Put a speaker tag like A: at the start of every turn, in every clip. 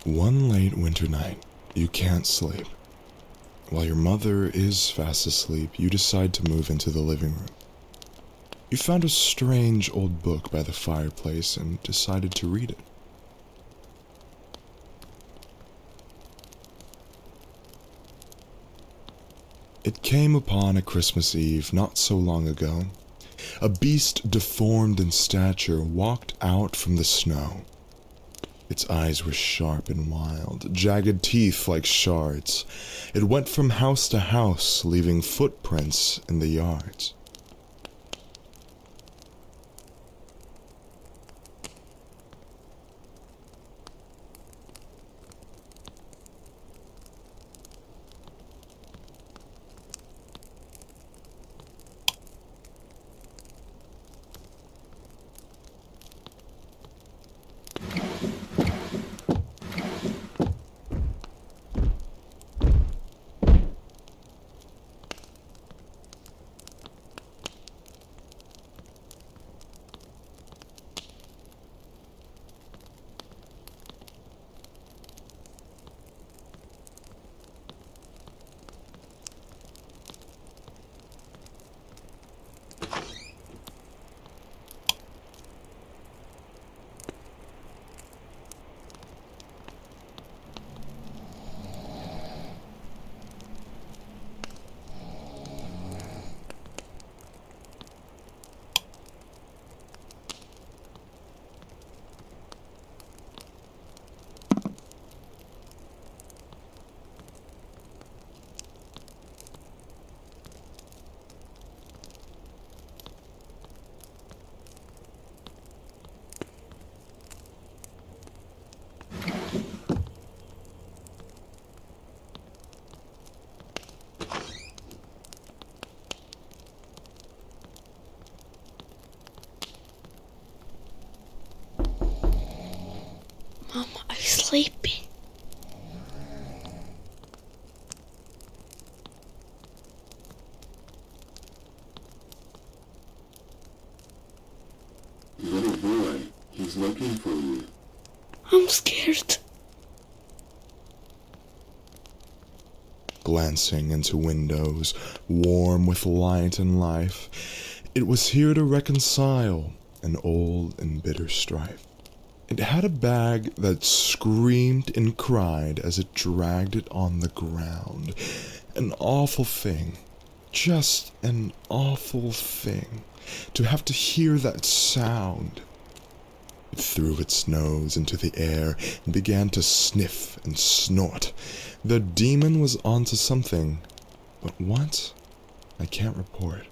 A: One late winter night, you can't sleep. While your mother is fast asleep, you decide to move into the living room. You found a strange old book by the fireplace and decided to read it. It came upon a Christmas Eve not so long ago. A beast deformed in stature walked out from the snow. Its eyes were sharp and wild, jagged teeth like shards. It went from house to house, leaving footprints in the yards.
B: Mom, are you sleeping?
C: Little boy, he's looking for you.
B: I'm scared.
A: Glancing into windows, warm with light and life, it was here to reconcile an old and bitter strife. It had a bag that screamed and cried as it dragged it on the ground. An awful thing, just an awful thing, to have to hear that sound. It threw its nose into the air and began to sniff and snort. The demon was onto something, but what? I can't report.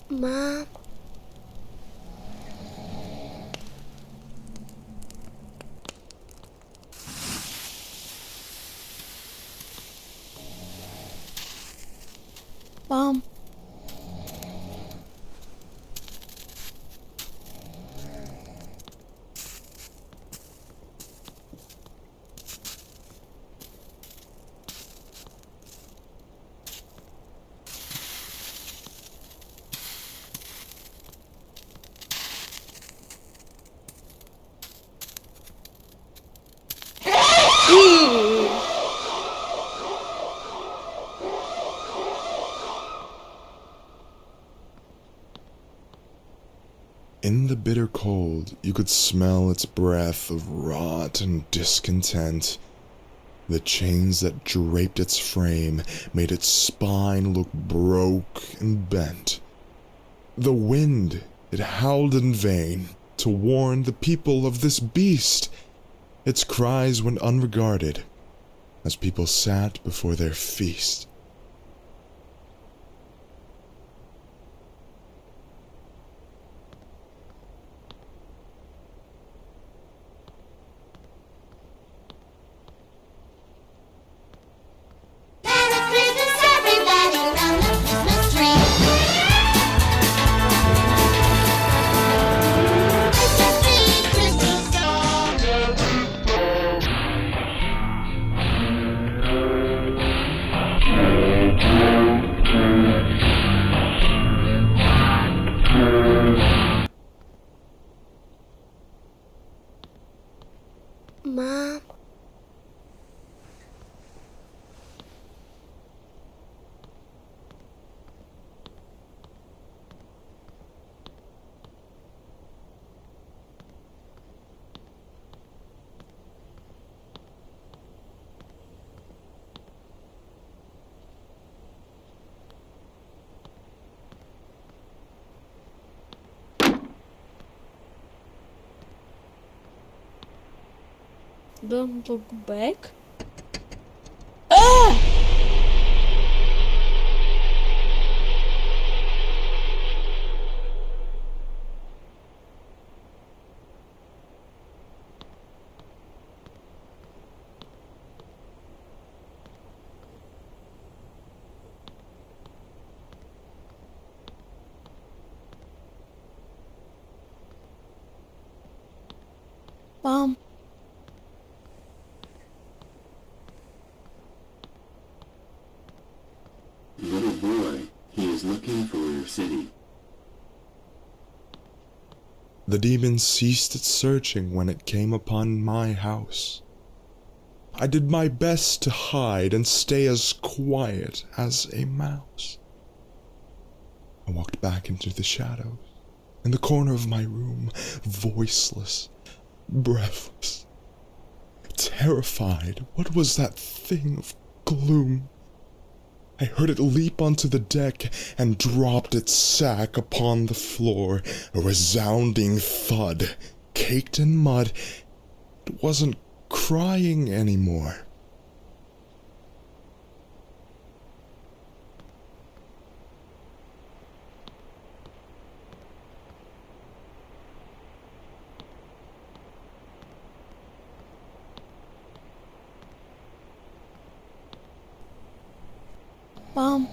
B: Mom. Mom.
A: In the bitter cold, you could smell its breath of rot and discontent. The chains that draped its frame made its spine look broke and bent. The wind, it howled in vain to warn the people of this beast. Its cries went unregarded as people sat before their feast.
B: Don't look back. Ah! Mom.
C: Little boy, he is looking for your city.
A: The demon ceased its searching when it came upon my house. I did my best to hide and stay as quiet as a mouse. I walked back into the shadows, in the corner of my room, voiceless, breathless, terrified. What was that thing of gloom? I heard it leap onto the deck and dropped its sack upon the floor, a resounding thud, caked in mud. It wasn't crying anymore.
B: Mom.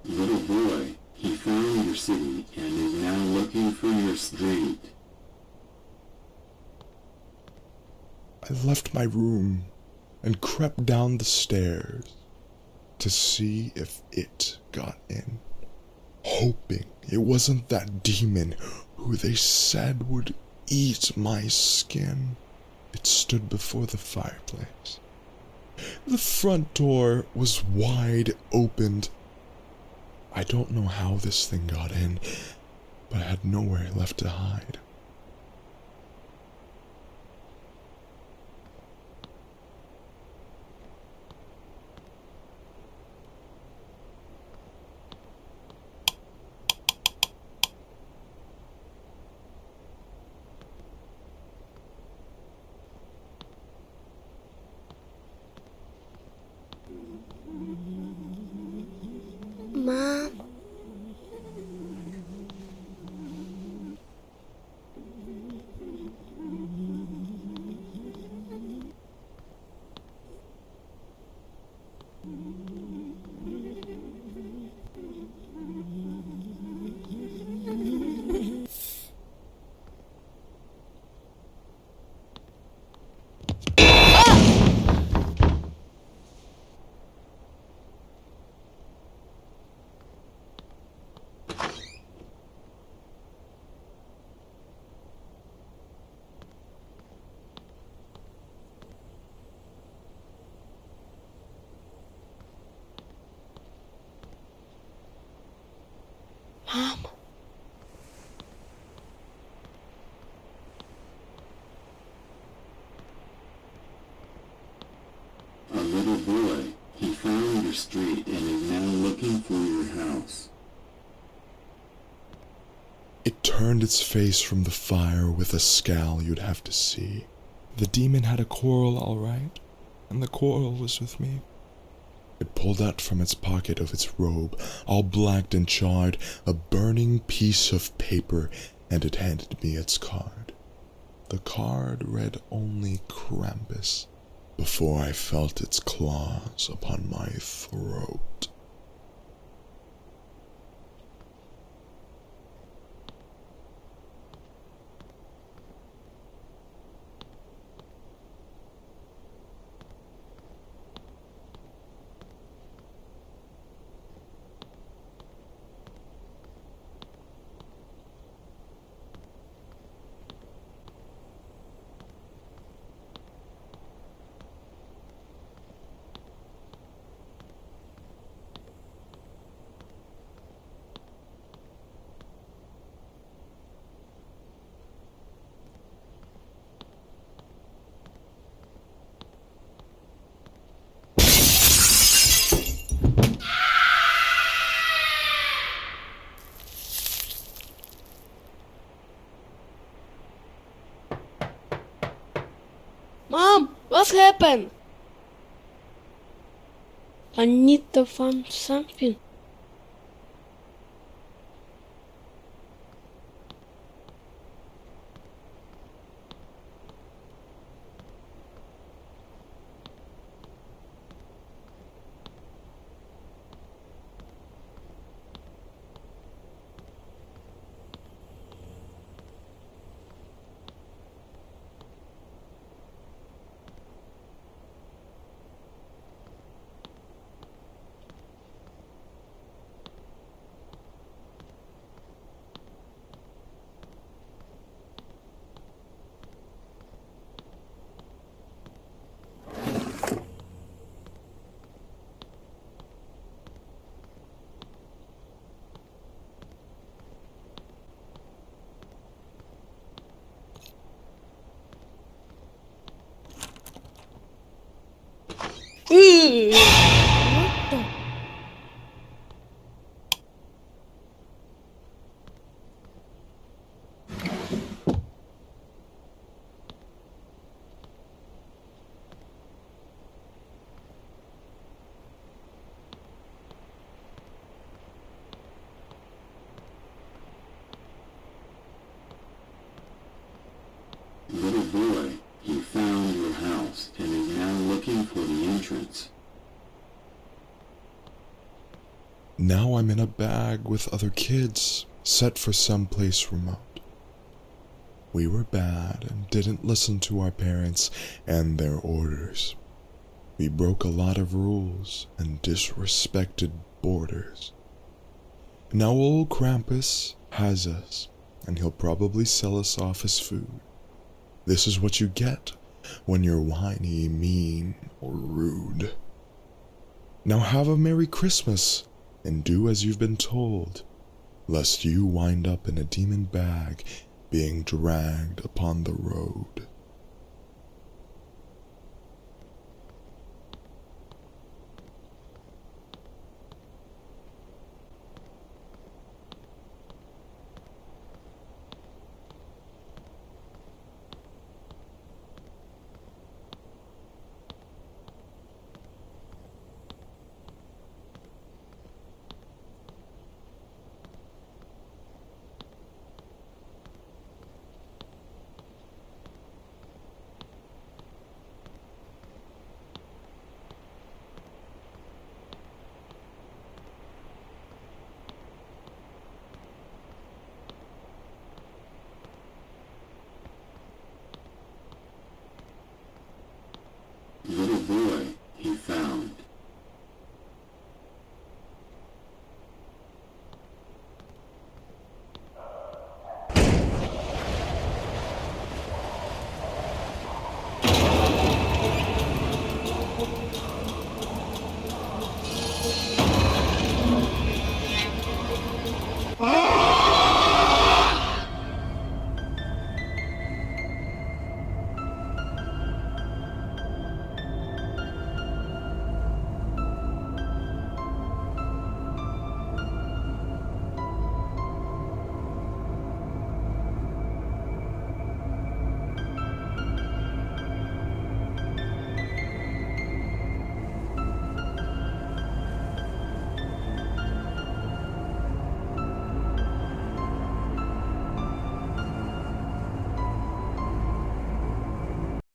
C: Little boy, he found your city and is now looking for your street.
A: I left my room and crept down the stairs to see if it got in, hoping it wasn't that demon who they said would eat my skin. It stood before the fireplace. The front door was wide opened. I don't know how this thing got in, but I had nowhere left to hide.
B: Mom. Mom.
C: A little boy, he found your street and is now looking for your house.
A: It turned its face from the fire with a scowl you'd have to see. The demon had a quarrel, all right, and the quarrel was with me. It pulled out from its pocket of its robe, all blacked and charred, a burning piece of paper, and it handed me its card. The card read only Krampus, before I felt its claws upon my throat.
B: happened? I need to find something. What the?
C: Little boy, he found your house and is now looking for the entrance.
A: Now I'm in a bag with other kids, set for someplace remote. We were bad and didn't listen to our parents and their orders. We broke a lot of rules and disrespected borders. Now old Krampus has us, and he'll probably sell us off as food. This is what you get when you're whiny, mean, or rude. Now have a Merry Christmas, and do as you've been told, lest you wind up in a demon bag being dragged upon the road.
C: Little boy, he found